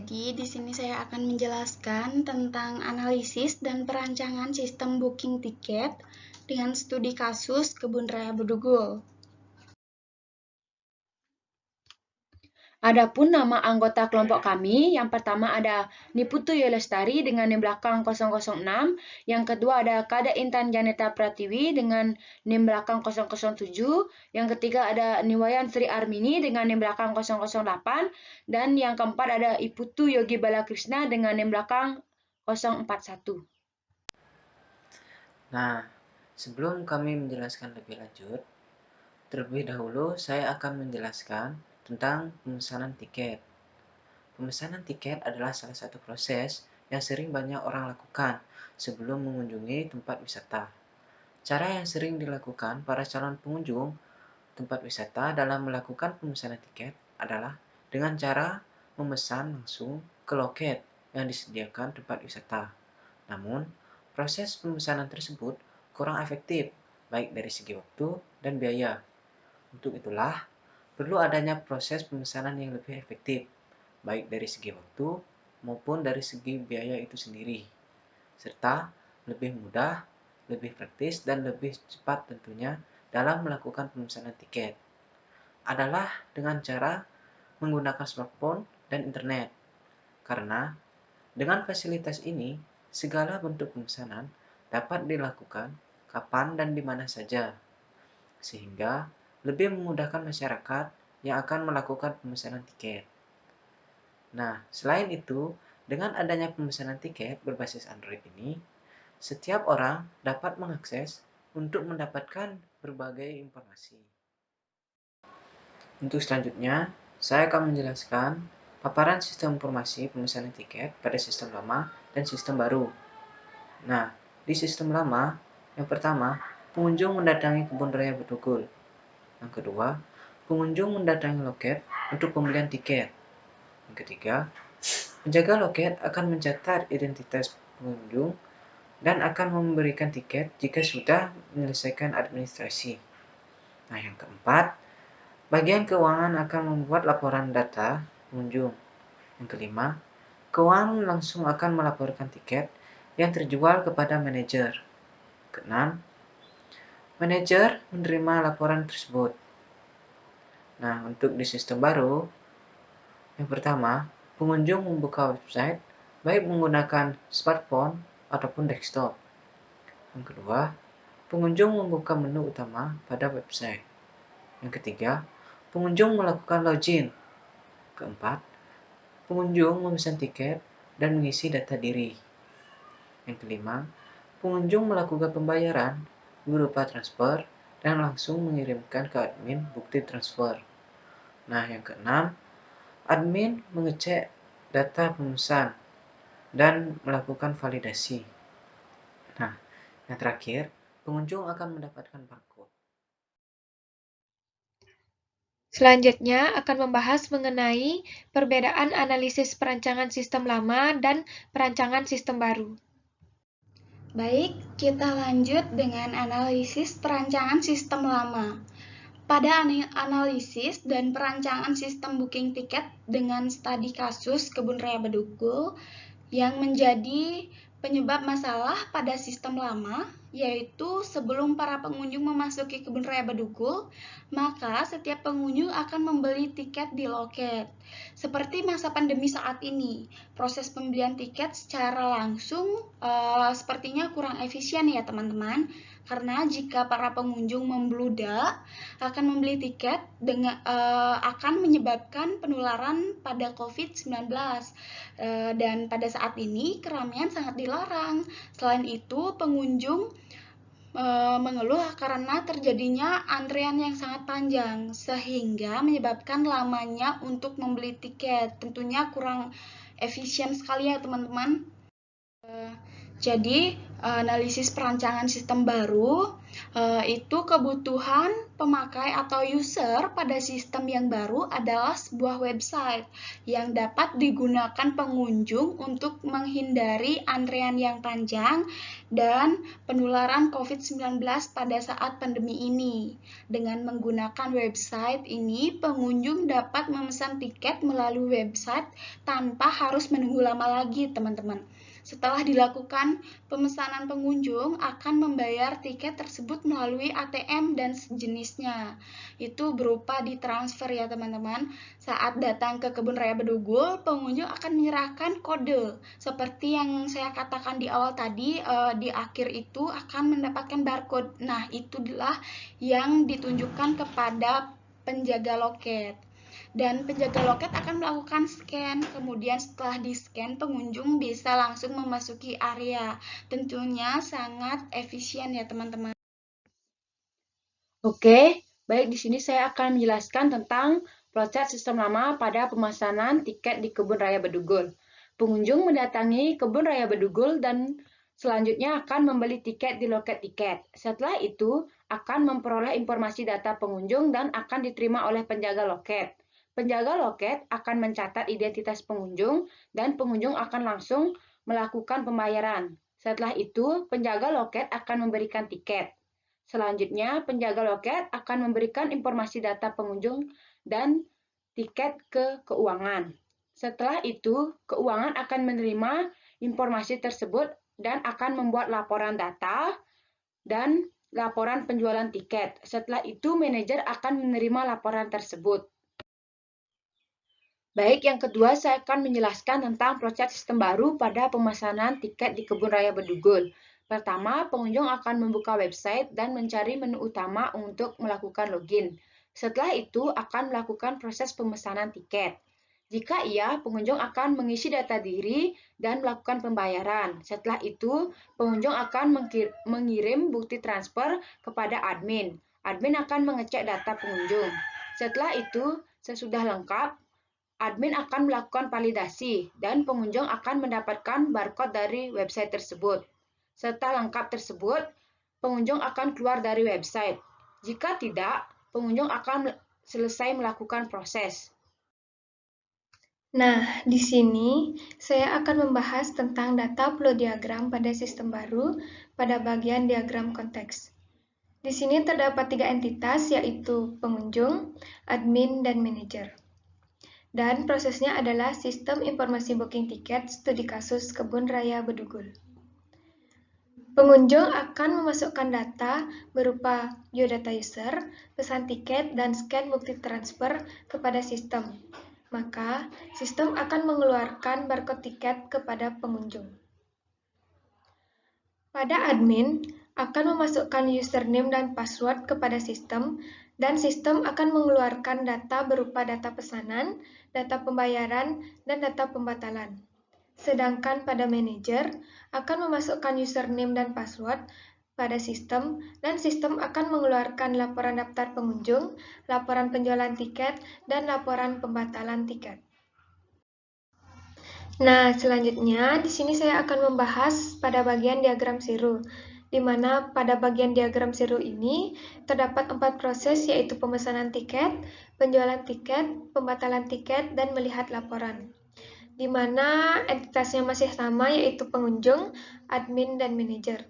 Jadi, di sini saya akan menjelaskan tentang analisis dan perancangan sistem booking tiket dengan studi kasus Kebun Raya Bedugul. Adapun nama anggota kelompok kami, yang pertama ada Niputu Yolestari dengan NIM belakang 006, yang kedua ada Kada Intan Janeta Pratiwi dengan NIM belakang 007, yang ketiga ada Niwayan Sri Armini dengan NIM belakang 008, dan yang keempat ada Iputu Yogi Balakrishna dengan NIM belakang 041. Nah, sebelum kami menjelaskan lebih lanjut, terlebih dahulu saya akan menjelaskan tentang pemesanan tiket. Pemesanan tiket adalah salah satu proses yang sering banyak orang lakukan sebelum mengunjungi tempat wisata. Cara yang sering dilakukan para calon pengunjung tempat wisata dalam melakukan pemesanan tiket adalah dengan cara memesan langsung ke loket yang disediakan tempat wisata. Namun, proses pemesanan tersebut kurang efektif, baik dari segi waktu dan biaya. Untuk itulah, perlu adanya proses pemesanan yang lebih efektif, baik dari segi waktu maupun dari segi biaya itu sendiri, serta lebih mudah, lebih praktis, dan lebih cepat tentunya dalam melakukan pemesanan tiket. Adalah dengan cara menggunakan smartphone dan internet. Karena dengan fasilitas ini, segala bentuk pemesanan dapat dilakukan kapan dan di mana saja, sehingga lebih memudahkan masyarakat yang akan melakukan pemesanan tiket. Nah, selain itu, dengan adanya pemesanan tiket berbasis Android ini, setiap orang dapat mengakses untuk mendapatkan berbagai informasi. Untuk selanjutnya, saya akan menjelaskan paparan sistem informasi pemesanan tiket pada sistem lama dan sistem baru. Nah, di sistem lama, yang pertama, pengunjung mendatangi Kebun Raya Bedugul. Yang kedua, pengunjung mendatangi loket untuk pembelian tiket. Yang ketiga, penjaga loket akan mencatat identitas pengunjung dan akan memberikan tiket jika sudah menyelesaikan administrasi. Nah, yang keempat, bagian keuangan akan membuat laporan data pengunjung. Yang kelima, keuangan langsung akan melaporkan tiket yang terjual kepada manajer. Keenam, manajer menerima laporan tersebut. Nah, untuk di sistem baru, yang pertama, pengunjung membuka website baik menggunakan smartphone ataupun desktop. Yang kedua, pengunjung membuka menu utama pada website. Yang ketiga, pengunjung melakukan login. Keempat, pengunjung memesan tiket dan mengisi data diri. Yang kelima, pengunjung melakukan pembayaran berupa transfer dan langsung mengirimkan ke admin bukti transfer. Nah, yang keenam, admin mengecek data pemesan dan melakukan validasi. Nah, yang terakhir, pengunjung akan mendapatkan barcode. Selanjutnya akan membahas mengenai perbedaan analisis perancangan sistem lama dan perancangan sistem baru. Baik, kita lanjut dengan analisis perancangan sistem lama. Pada analisis dan perancangan sistem booking tiket dengan studi kasus Kebun Raya Bedugul yang menjadi penyebab masalah pada sistem lama, yaitu sebelum para pengunjung memasuki Kebun Raya Bedugul, maka setiap pengunjung akan membeli tiket di loket. Seperti masa pandemi saat ini, proses pembelian tiket secara langsung sepertinya kurang efisien ya teman-teman. Karena jika para pengunjung membludak akan membeli tiket akan menyebabkan penularan pada COVID-19. Dan pada saat ini keramaian sangat dilarang. Selain itu, pengunjung mengeluh karena terjadinya antrean yang sangat panjang sehingga menyebabkan lamanya untuk membeli tiket. Tentunya kurang efisien sekali ya teman-teman. Jadi, analisis perancangan sistem baru itu kebutuhan pemakai atau user pada sistem yang baru adalah sebuah website yang dapat digunakan pengunjung untuk menghindari antrean yang panjang dan penularan COVID-19 pada saat pandemi ini. Dengan menggunakan website ini, pengunjung dapat memesan tiket melalui website tanpa harus menunggu lama lagi, teman-teman. Setelah dilakukan, pemesanan pengunjung akan membayar tiket tersebut melalui ATM dan sejenisnya. Itu berupa ditransfer ya teman-teman. Saat datang ke Kebun Raya Bedugul, pengunjung akan menyerahkan kode. Seperti yang saya katakan di awal tadi, di akhir itu akan mendapatkan barcode. Nah, itulah yang ditunjukkan kepada penjaga loket. Dan penjaga loket akan melakukan scan, kemudian setelah di-scan pengunjung bisa langsung memasuki area. Tentunya sangat efisien ya teman-teman. Oke, baik di sini saya akan menjelaskan tentang proses sistem lama pada pemesanan tiket di Kebun Raya Bedugul. Pengunjung mendatangi Kebun Raya Bedugul dan selanjutnya akan membeli tiket di loket tiket. Setelah itu akan memperoleh informasi data pengunjung dan akan diterima oleh penjaga loket. Penjaga loket akan mencatat identitas pengunjung dan pengunjung akan langsung melakukan pembayaran. Setelah itu, penjaga loket akan memberikan tiket. Selanjutnya, penjaga loket akan memberikan informasi data pengunjung dan tiket ke keuangan. Setelah itu, keuangan akan menerima informasi tersebut dan akan membuat laporan data dan laporan penjualan tiket. Setelah itu, manajer akan menerima laporan tersebut. Baik, yang kedua saya akan menjelaskan tentang proses sistem baru pada pemesanan tiket di Kebun Raya Bedugul. Pertama, pengunjung akan membuka website dan mencari menu utama untuk melakukan login. Setelah itu akan melakukan proses pemesanan tiket. Jika iya, pengunjung akan mengisi data diri dan melakukan pembayaran. Setelah itu, pengunjung akan mengirim bukti transfer kepada admin. Admin akan mengecek data pengunjung. Setelah itu, sesudah lengkap, admin akan melakukan validasi dan pengunjung akan mendapatkan barcode dari website tersebut. Setelah lengkap tersebut, pengunjung akan keluar dari website. Jika tidak, pengunjung akan selesai melakukan proses. Nah, di sini saya akan membahas tentang data flow diagram pada sistem baru pada bagian diagram konteks. Di sini terdapat 3 entitas, yaitu pengunjung, admin, dan manajer. Dan prosesnya adalah Sistem Informasi Booking Tiket Studi Kasus Kebun Raya Bedugul. Pengunjung akan memasukkan data berupa biodata user, pesan tiket, dan scan bukti transfer kepada sistem. Maka, sistem akan mengeluarkan barcode tiket kepada pengunjung. Pada admin, akan memasukkan username dan password kepada sistem, dan sistem akan mengeluarkan data berupa data pesanan, data pembayaran, dan data pembatalan. Sedangkan pada manajer, akan memasukkan username dan password pada sistem, dan sistem akan mengeluarkan laporan daftar pengunjung, laporan penjualan tiket, dan laporan pembatalan tiket. Nah, selanjutnya di sini saya akan membahas pada bagian diagram siru, di mana pada bagian diagram siru ini terdapat 4 proses, yaitu pemesanan tiket, penjualan tiket, pembatalan tiket, dan melihat laporan. Di mana entitasnya masih sama, yaitu pengunjung, admin, dan manajer.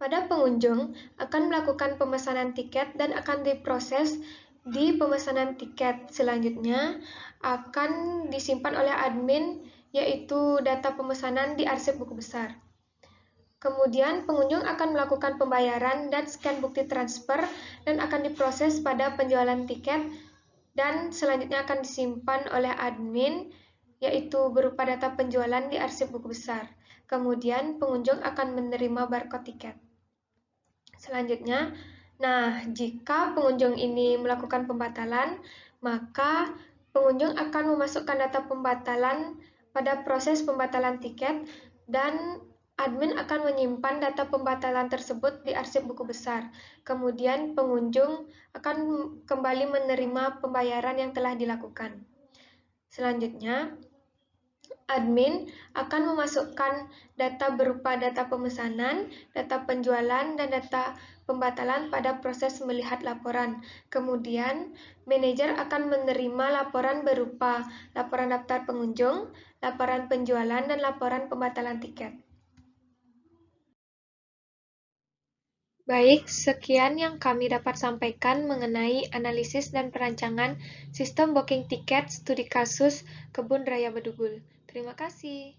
Pada pengunjung akan melakukan pemesanan tiket dan akan diproses di pemesanan tiket. Selanjutnya akan disimpan oleh admin, yaitu data pemesanan di arsip buku besar. Kemudian pengunjung akan melakukan pembayaran dan scan bukti transfer dan akan diproses pada penjualan tiket, dan selanjutnya akan disimpan oleh admin, yaitu berupa data penjualan di arsip buku besar. Kemudian pengunjung akan menerima barcode tiket. Selanjutnya, jika pengunjung ini melakukan pembatalan, maka pengunjung akan memasukkan data pembatalan pada proses pembatalan tiket, dan admin akan menyimpan data pembatalan tersebut di arsip buku besar. Kemudian pengunjung akan kembali menerima pembayaran yang telah dilakukan. Selanjutnya, Admin akan memasukkan data berupa data pemesanan, data penjualan, dan data pembatalan pada proses melihat laporan. Kemudian, manajer akan menerima laporan berupa laporan daftar pengunjung, laporan penjualan, dan laporan pembatalan tiket. Baik, sekian yang kami dapat sampaikan mengenai analisis dan perancangan sistem booking tiket studi kasus Kebun Raya Bedugul. Terima kasih.